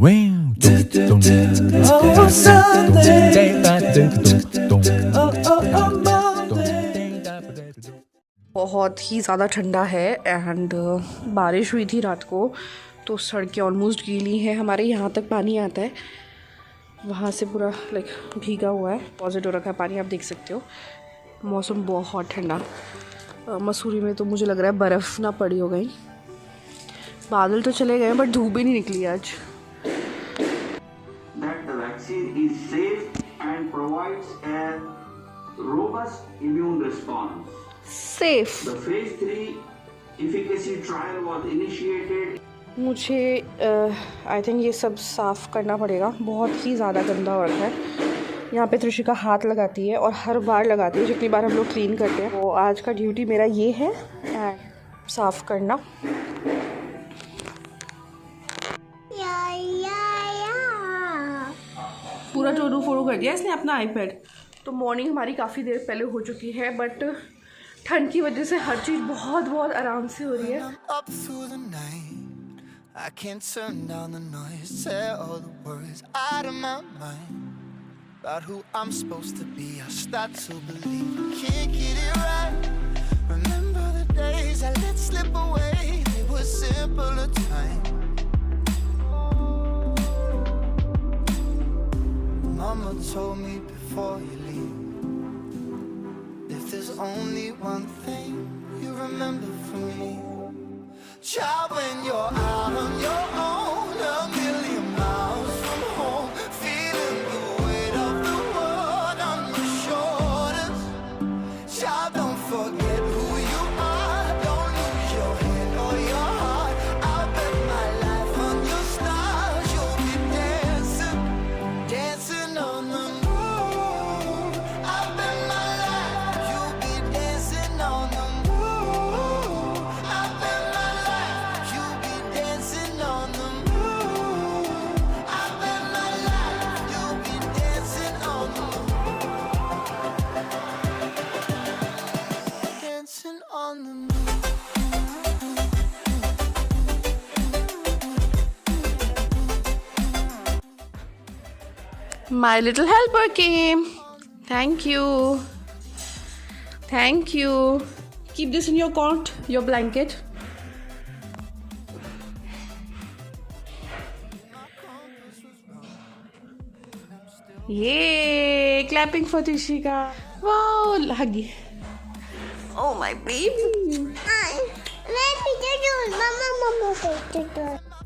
बहुत ही ज़्यादा ठंडा है एंड बारिश हुई थी रात को तो सड़कें ऑलमोस्ट गीली हैं। हमारे यहाँ तक पानी आता है, वहाँ से पूरा भीगा हुआ है, डिपॉजिट हो रखा है पानी, आप देख सकते हो। मौसम बहुत ठंडा। मसूरी में तो मुझे लग रहा है बर्फ़ ना पड़ी हो गई। बादल तो चले गए बट धूप भी नहीं निकली आज। That the vaccine is safe and provides a robust immune response. Safe. The phase 3 efficacy trial was initiated. मुझे आई थिंक ये सब साफ़ करना पड़ेगा, बहुत ही ज़्यादा गंदा हो रखा है। यहाँ पे त्रिशिका हाथ लगाती है और हर बार लगाती है जितनी बार हम लोग क्लीन करते हैं। तो आज का ड्यूटी मेरा ये है साफ़ करना। पूरा टोरू फोरू कर दिया इसने अपना आईपैड। तो मॉर्निंग हमारी काफ़ी देर पहले हो चुकी है बट ठंड की वजह से हर चीज़ बहुत बहुत आराम से हो रही है। I can't turn down the noise, say all the words out of my mind about who I'm supposed to be. I start to believe I can't get it right. Remember the days I let slip away, they were simpler times. Mama told me before you leave, if there's only one thing you remember from me, child, when you're out on your own, a million miles from home, feeling the weight of the world on your shoulders. Child, don't forget who you are, don't lose your head or your heart. I'll bet my life on your stars, you'll be dancing, dancing on the moon. I'll bet my life, you'll be dancing on the moon. I'll bet my life, you'll be dancing on the moon. I'll bet my life, you'll be dancing on the moon. Dancing on the moon. My little helper came. Thank you. Thank you. Keep this in your cot, your blanket. Yay! Clapping for Trishika. Wow, huggy. Oh, my baby.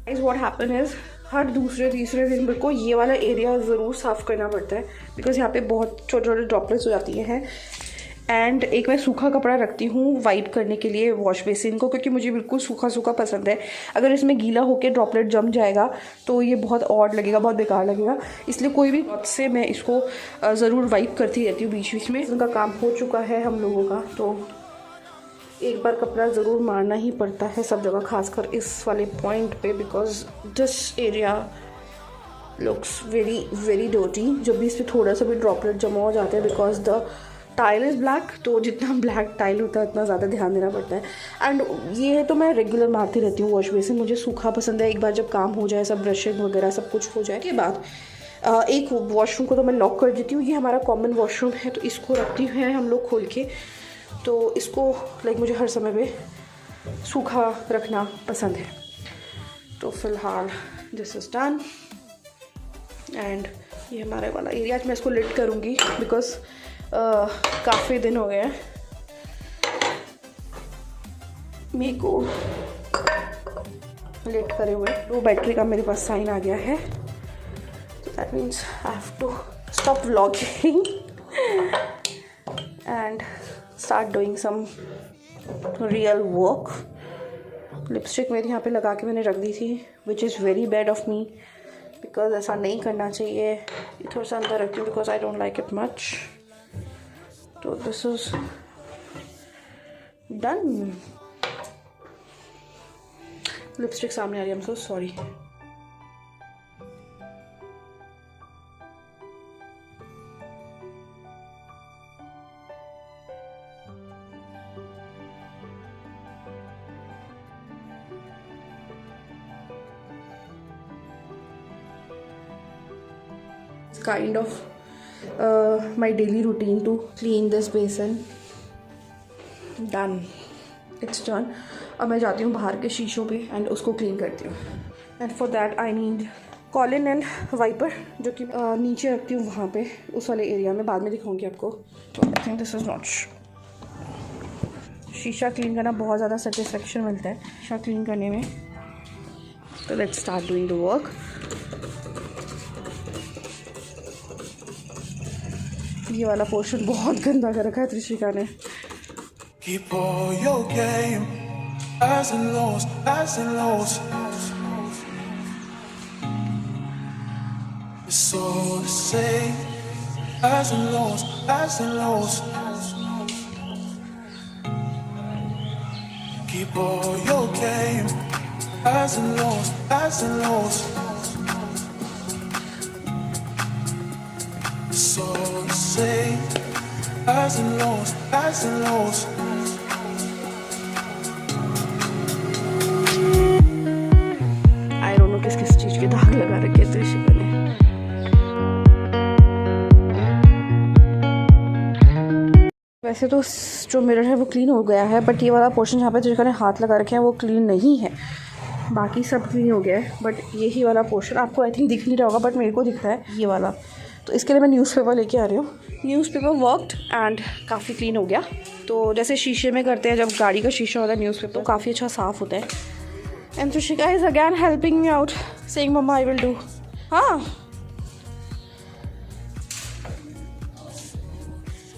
Guys, what happened is हर दूसरे तीसरे दिन मेरे को ये वाला area ज़रूर साफ़ करना पड़ता है बिकॉज़ यहाँ पे बहुत छोटे छोटे ड्रॉपलेट्स हो जाती हैं। एंड एक मैं सूखा कपड़ा रखती हूँ वाइप करने के लिए वॉश बेसिन को, क्योंकि मुझे बिल्कुल सूखा सूखा पसंद है। अगर इसमें गीला होकर ड्रॉपलेट जम जाएगा तो ये बहुत ऑड लगेगा, बहुत बेकार लगेगा। इसलिए कोई भी वक्त से मैं इसको ज़रूर वाइप करती रहती हूँ बीच बीच में। उनका काम हो चुका है हम लोगों का, तो एक बार कपड़ा ज़रूर मारना ही पड़ता है सब जगह, खासकर इस वाले पॉइंट पे, because this area looks very very dirty. जब भी इस पर थोड़ा सा भी ड्रॉपलेट जमा हो जाते हैं because the tile is black, तो जितना ब्लैक टाइल होता है उतना ज़्यादा ध्यान देना पड़ता है। एंड ये है तो मैं रेगुलर मारती रहती हूँ वॉश बेसिन, मुझे सूखा पसंद है। एक बार जब काम हो जाए, सब ब्रशिंग वगैरह सब कुछ हो जाए के बाद एक वॉशरूम को तो मैं लॉक कर देती हूँ। ये हमारा कॉमन वॉशरूम है तो इसको रखती हैं हम लोग खोल के, तो इसको मुझे हर समय पे सूखा रखना पसंद है। तो फ़िलहाल दिस इज़ डन एंड ये हमारे वाला एरिया। आज मैं इसको लिट करूँगी बिकॉज काफ़ी दिन हो गए हैं मेरे को लिट करे हुए। तो बैटरी का मेरे पास साइन आ गया है, तो that means I have to stop vlogging and start doing some real work. Lipstick मेरी यहाँ पे लगा के मैंने रख दी थी, which is very bad of me because ऐसा नहीं करना चाहिए। ये थोड़ा सा अंदर रखती हूँ because I don't like it much. तो this is done. लिपस्टिक सामने आ रही है, I'm so sorry. Kind of my daily routine to clean this basin. Done, it's done. अब मैं जाती हूँ बाहर के शीशों पे एंड उसको क्लीन करती हूँ. And for that I need Colin and wiper, जो कि नीचे रखती हूँ वहाँ पे उस वाले एरिया में. बाद में दिखाऊंगी आपको. तो I think this is not. शीशा क्लीन करना बहुत ज़्यादा सेटिस्फेक्शन मिलता है शीशा क्लीन करने में. तो let's start doing the work. ये वाला पोर्शन बहुत गंदा कर रखा है त्रिशिका ने. Keep all your game, highs and lows, highs and lows. It's all the same, highs and lows, highs and lows. Keep all your game, highs and lows, highs and lows. It's all the same, highs and lows, highs and lows. I don't know किस किस चीज़ के दाग लगा रखे हैं त्रिशिका ने. वैसे तो जो मिरर है वो क्लीन हो गया है, बट ये वाला पोर्शन जहाँ पे त्रिशिका ने हाथ लगा रखे हैं वो क्लीन नहीं है. बाकी सब क्लीन हो गया है, बट यही वाला पोर्शन आपको आई थिंक दिख नहीं रहा होगा, बट मेरे को दिख रहा है ये वाला. तो इसके लिए मैं न्यूज़पेपर लेके आ रही हूँ. न्यूज़पेपर वर्कड एंड काफ़ी क्लीन हो गया. तो जैसे शीशे में करते हैं जब गाड़ी का शीशा होता है न्यूज़पेपर, तो काफ़ी अच्छा साफ़ होता है. And Trishika is again helping me out saying mamma I will do. हाँ,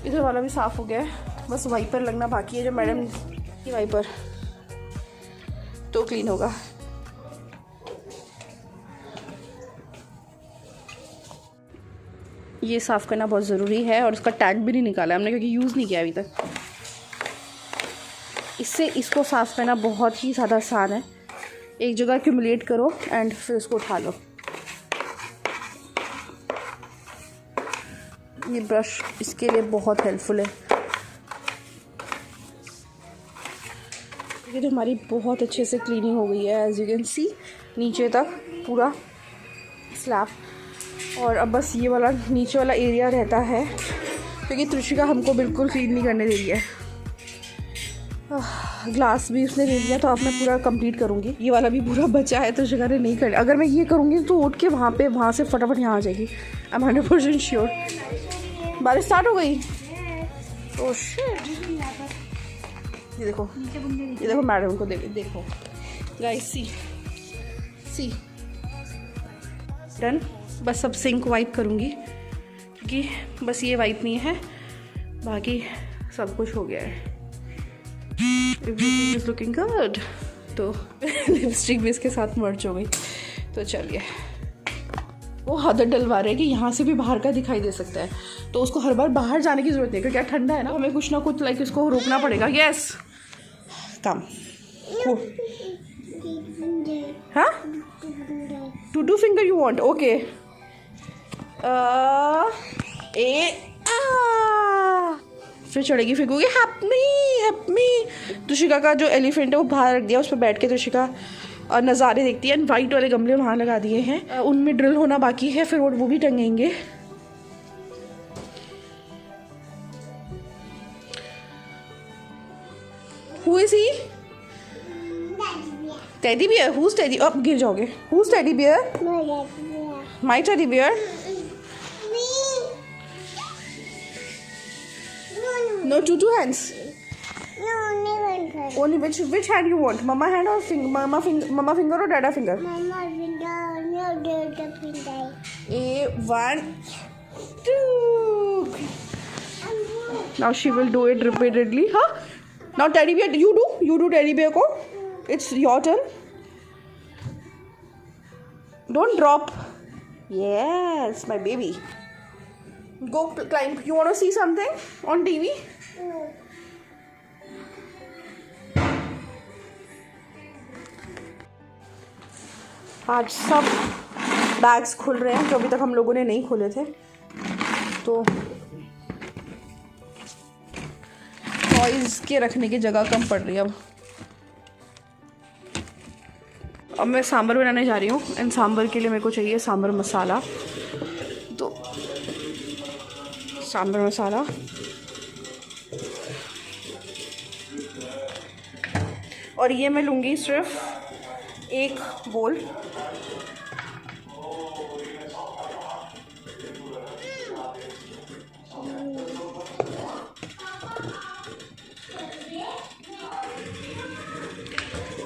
इधर वाला भी साफ़ हो गया है, बस वाइपर लगना बाकी है. जो मैडम की वाइपर तो क्लीन होगा. ये साफ़ करना बहुत ज़रूरी है और इसका टैग भी नहीं निकाला हमने क्योंकि यूज़ नहीं किया अभी तक. इससे इसको साफ़ करना बहुत ही ज़्यादा आसान है. एक जगह एक्यूमुलेट करो एंड फिर उसको उठा लो. ये ब्रश इसके लिए बहुत हेल्पफुल है. ये तो हमारी बहुत अच्छे से क्लीनिंग हो गई है. एज यू कैन सी नीचे तक पूरा स्लैब. और अब बस ये वाला नीचे वाला एरिया रहता है क्योंकि त्रिशिका हमको बिल्कुल क्लीन नहीं करने दे रही है. ग्लास भी उसने ले लिया तो अब मैं पूरा कंप्लीट करूँगी. ये वाला भी पूरा बचा है त्रिशिका ने नहीं कर. अगर मैं ये करूँगी तो उठ के वहाँ से फटाफट यहाँ आ जाएगी. I am 100% sure. बारिश स्टार्ट हो गई. Oh shit. ये देखो मैडम को देखो गाइस. सी डन. बस अब सिंक वाइप करूँगी क्योंकि बस ये वाइप नहीं है, बाकी सब कुछ हो गया है. Everything is looking good. तो लिपस्टिक भी इसके साथ मर्ज हो गई. तो चलिए, वो हद डलवा रहे हैं कि यहाँ से भी बाहर का दिखाई दे सकता है, तो उसको हर बार बाहर जाने की ज़रूरत नहीं है क्योंकि ठंडा है ना. हमें कुछ ना कुछ लाइक इसको रोकना पड़ेगा. Yes come. हाँ, two finger you want. Okay. फिर चढ़ेगी फेंकूगी. Help me. त्रिशिका का जो एलिफेंट है वो बाहर रख दिया, उस पर बैठ के त्रिशिका नज़ारे देखती है. एंड वाइट वाले गमले वहाँ लगा दिए हैं, उनमें ड्रिल होना बाकी है, फिर वो भी टंगेंगे. Who is he? Teddy bear. Who's teddy? अब गिर जाओगे. Who's teddy bear? My teddy bear. No, two hands. No, only one hand. Only which hand you want? Mama hand or mama finger or dada finger? Mama finger, no dada finger. One, two. Now she will do it repeatedly. Huh? Now teddy bear, you do teddy bear ko. It's your turn. Don't drop. Yes, my baby. Go climb. You want to see something on TV? आज सब bags खुल रहे हैं जो अभी तक हम लोगों ने नहीं खोले थे, तो टॉयज़ के रखने की जगह कम पड़ रही है. अब मैं सांभर बनाने जा रही हूँ एंड सांभर के लिए मेरे को चाहिए सांभर मसाला. तो सांभर मसाला, और ये मैं लूँगी सिर्फ एक बोल।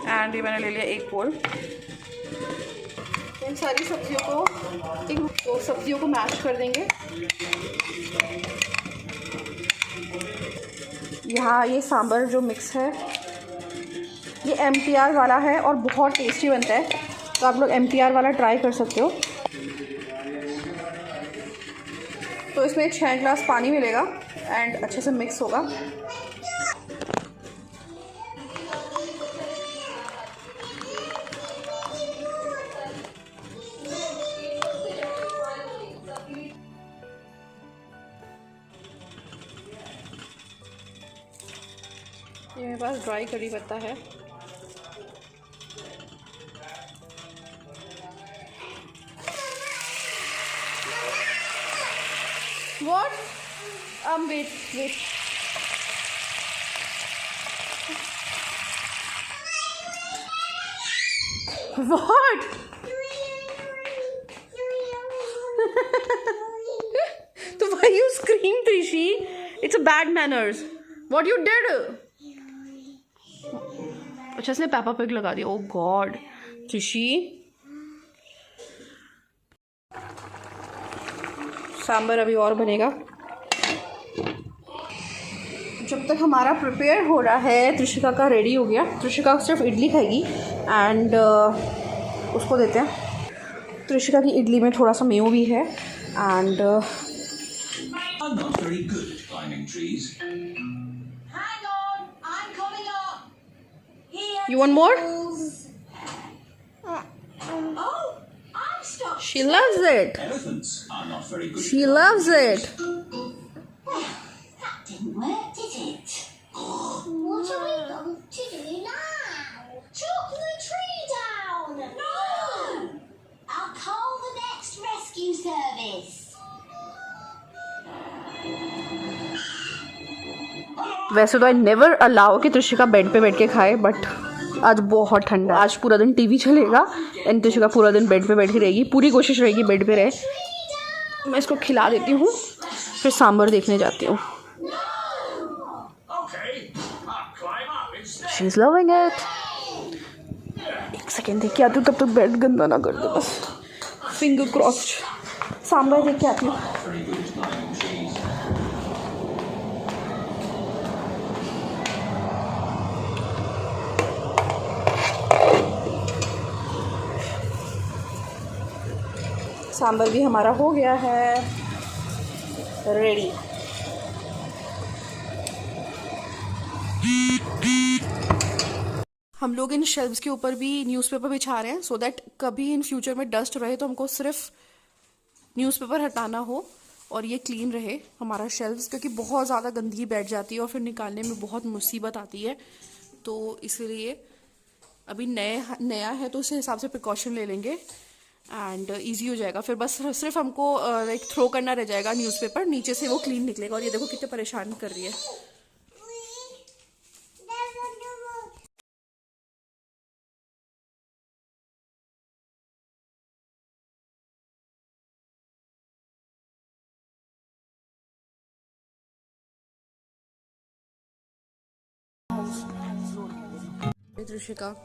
एंड ये मैंने ले लिया एक बोल। इन सारी सब्जियों को मैश कर देंगे। यहाँ ये सांभर जो मिक्स है ये MTR वाला है और बहुत टेस्टी बनता है, तो आप लोग MTR वाला ट्राई कर सकते हो। तो इसमें 6 ग्लास पानी मिलेगा एंड अच्छे से मिक्स होगा। ये मेरे पास ड्राई करी पत्ता है। What? Wait. What? So why you scream, Trishi? It's a bad manners. What you did? अच्छा इसने पेपा पिग लगा दिया। ओह गॉड त्रिशी। सांभर अभी और बनेगा। जब तक हमारा प्रिपेयर हो रहा है, त्रिशिका का रेडी हो गया। त्रिशिका सिर्फ इडली खाएगी एंड उसको देते हैं। त्रिशिका की इडली में थोड़ा सा मेयो भी है and I'm not very good at climbing trees. Hang on, I'm coming up. Here. You want more? Oh, I'm stuck. she loves it. Elephants are not very good. She loves it. That didn't work, did it? What are we going to do now? Chop the tree down. No. I'll call the next rescue service. वैसे तो I never allow कि Trishika bed पे बैठ के खाए, but आज बहुत ठंडा है। आज पूरा दिन टीवी चलेगा एंड त्रिशिका पूरा दिन बेड पे बैठी रहेगी। पूरी कोशिश रहेगी बेड पे रहे। मैं इसको खिला देती हूँ, फिर सांभर देखने जाती हूँ। She is loving it. एक सेकेंड देख के आती हूँ, तब तक बेड गंदा ना कर दे बस। Finger crossed. सांभर देख के आती हूँ। सांभर भी हमारा हो गया है रेडी। हम लोग इन शेल्व्स के ऊपर भी न्यूज़पेपर बिछा रहे हैं सो दैट कभी इन फ्यूचर में डस्ट रहे तो हमको सिर्फ न्यूज़पेपर हटाना हो और ये क्लीन रहे हमारा शेल्व्स, क्योंकि बहुत ज़्यादा गंदगी बैठ जाती है और फिर निकालने में बहुत मुसीबत आती है। तो इसलिए अभी नया है तो उस हिसाब से प्रिकॉशन ले लेंगे एंड ईजी हो जाएगा। फिर बस सिर्फ हमको लाइक थ्रो करना रह जाएगा न्यूज़पेपर, नीचे से वो क्लीन निकलेगा। और ये देखो कितने परेशान कर रही है। त्रिशिका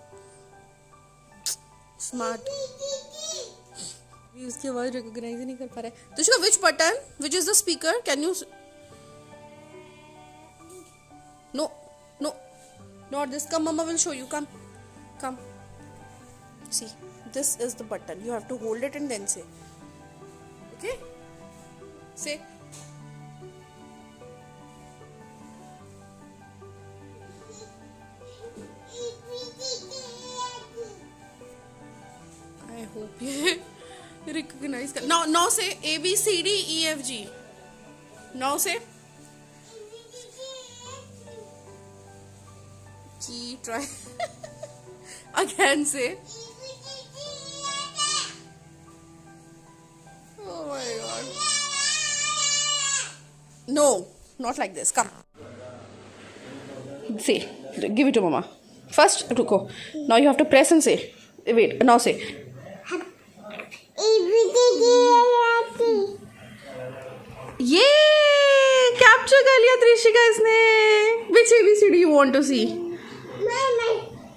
स्मार्ट, उसकी आवाज रिकॉग्नाइज नहीं कर पा रहा है। Trishika which button, which is the speaker, can you no no not this, come mamma will show you, come see this is the button, you have to hold it and then say okay say I hope ये recognise कर। Now say ABCDEFG, 9 से की try again say. Oh my God, No, not like this. Come. Say, give it to mama. First, रुको. Now you have to press and say. Wait, now say. ये capture कर लिया त्रिशिका इसने. Which ABCD you want to see?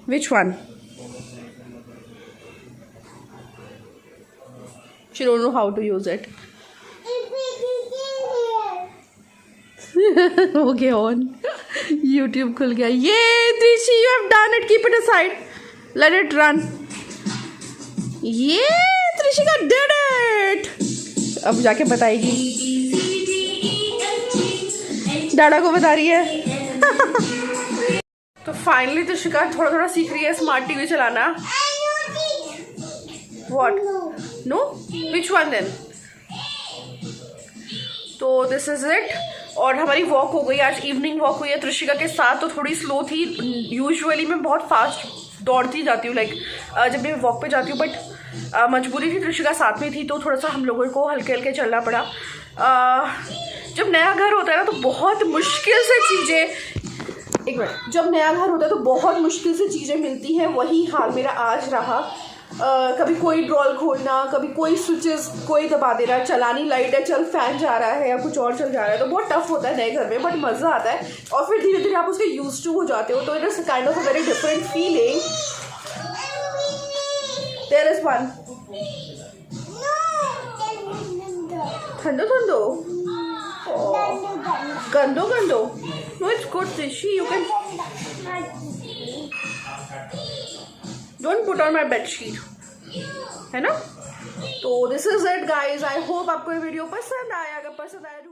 Which one? She don't know how to use it. Okay, on. YouTube खुल गया. Yay, Trishi, you have done it. Keep it aside. Let it run. Yay, Trishika did it. अब जाके बताएगी. डाडा को बता रही है. तो फाइनली त्रिशिका थोड़ा थोड़ा सीख रही है स्मार्ट टीवी चलाना. What? No? Which one then? तो दिस इज इट. और हमारी वॉक हो गई. आज इवनिंग वॉक हुई है त्रिशिका के साथ. तो थोड़ी स्लो थी. यूजुअली मैं बहुत फास्ट दौड़ती जाती हूँ लाइक जब भी मैं वॉक पे जाती हूँ. बट मजबूरी थी, त्रिशिका साथ में थी तो थोड़ा सा हम लोगों को हल्के हल्के चलना पड़ा. जब नया घर होता है ना तो बहुत मुश्किल से चीज़ें. एक मिनट. जब नया घर होता है तो बहुत मुश्किल से चीज़ें मिलती हैं. वही हाल मेरा आज रहा. कभी कोई ड्रॉल खोलना, कभी कोई स्विचेस कोई दबा दे रहा है. चलानी लाइट है, चल फैन जा रहा है या कुछ और चल जा रहा है. तो बहुत टफ होता है नए घर में. बट मज़ा आता है और फिर धीरे धीरे आप उसके यूज टू हो जाते हो. तो it is kind of a very different feeling. There is one. ठंडो ठंडो. गंदो गंदो. No it's good Trishi. You can don't put on my bedsheet. है ना. तो this is it guys. I hope आपको ये वीडियो पसंद आया. अगर पसंद आया तो